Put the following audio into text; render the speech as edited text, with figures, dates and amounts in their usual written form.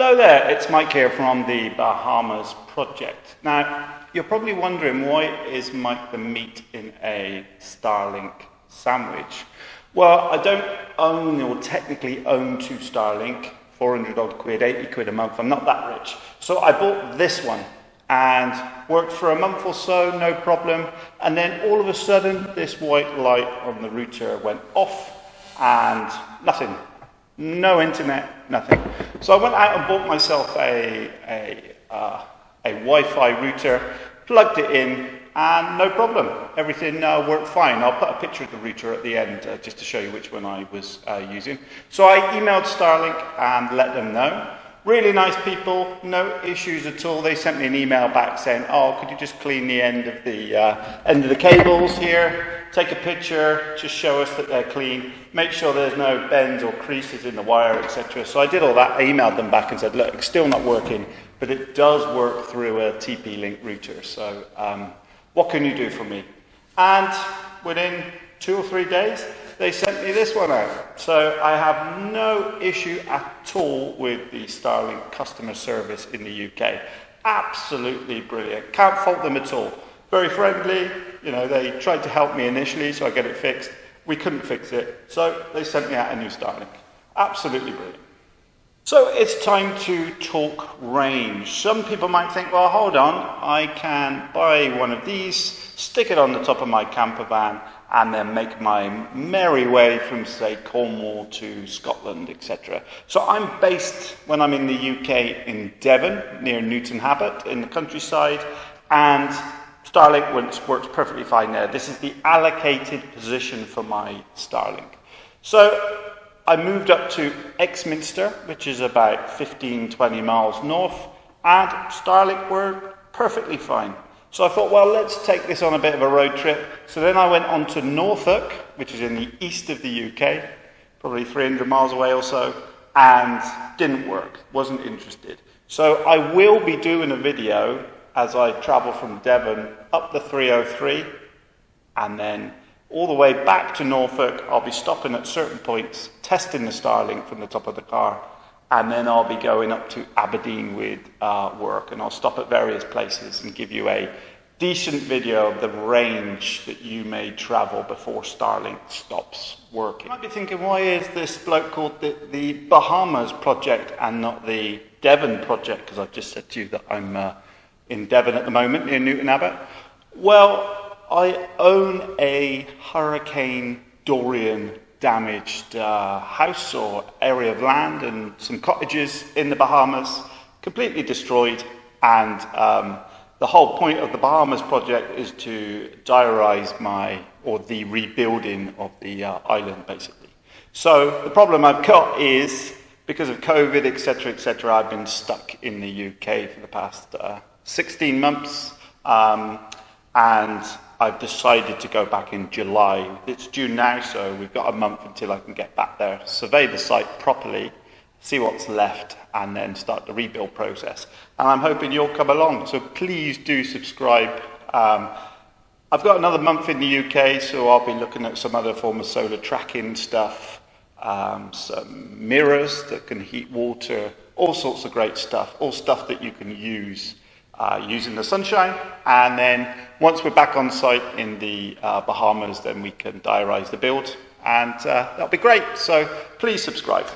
Hello there, it's Mike here from the Bahamas project. Now, you're probably wondering, why is Mike the meat in a Starlink sandwich? Well, I don't own or technically own two Starlink, 400 odd quid, 80 quid a month. I'm not that rich. So I bought this one and worked for a month or so, no problem. And then all of a sudden, this white light on the router went off and nothing. No internet, nothing. So I went out and bought myself a Wi-Fi router, plugged it in, and no problem. Everything worked fine. I'll put a picture of the router at the end just to show you which one I was using. So I emailed Starlink and let them know. Really nice people, no issues at all. They sent me an email back saying, "Oh, could you just clean the end of the cables here? Take a picture, just show us that they're clean. Make sure there's no bends or creases in the wire, etc." So I did all that. I emailed them back and said, "Look, it's still not working, but it does work through a TP-Link router. So what can you do for me?" And within 2 or 3 days, they sent me this one out. So I have no issue at all with the Starlink customer service in the UK. Absolutely brilliant. Can't fault them at all. Very friendly. You know, they tried to help me initially so I get it fixed. We couldn't fix it. So they sent me out a new Starlink. Absolutely brilliant. So it's time to talk range. Some people might think, well, hold on, I can buy one of these, stick it on the top of my camper van, and then make my merry way from, say, Cornwall to Scotland, etc. So I'm based, when I'm in the UK, in Devon, near Newton Abbot, in the countryside, and Starlink works perfectly fine there. This is the allocated position for my Starlink. So I moved up to Exminster, which is about 15-20 miles north, and Starlink worked perfectly fine. So I thought, well, let's take this on a bit of a road trip. So then I went on to Norfolk, which is in the east of the UK, probably 300 miles away or so, and didn't work, wasn't interested. So I will be doing a video as I travel from Devon up the 303, and then all the way back to Norfolk. I'll be stopping at certain points, testing the Starlink from the top of the car, and then I'll be going up to Aberdeen with work, and I'll stop at various places and give you a decent video of the range that you may travel before Starlink stops working. You might be thinking, why is this bloke called the Bahamas project and not the Devon project? Because I've just said to you that I'm in Devon at the moment, near Newton Abbot. Well, I own a Hurricane Dorian damaged house or area of land and some cottages in the Bahamas, completely destroyed, and the whole point of the Bahamas project is to diarise the rebuilding of the island, basically. So the problem I've got is, because of COVID, etc., I've been stuck in the UK for the past 16 months, and I've decided to go back in July. It's June now, so we've got a month until I can get back there, survey the site properly, see what's left, and then start the rebuild process. And I'm hoping you'll come along, so please do subscribe. I've got another month in the UK, so I'll be looking at some other form of solar tracking stuff, some mirrors that can heat water, all sorts of great stuff, all stuff that you can use using the sunshine. And then once we're back on site in the Bahamas, then we can diarise the build, and that'll be great. So please subscribe.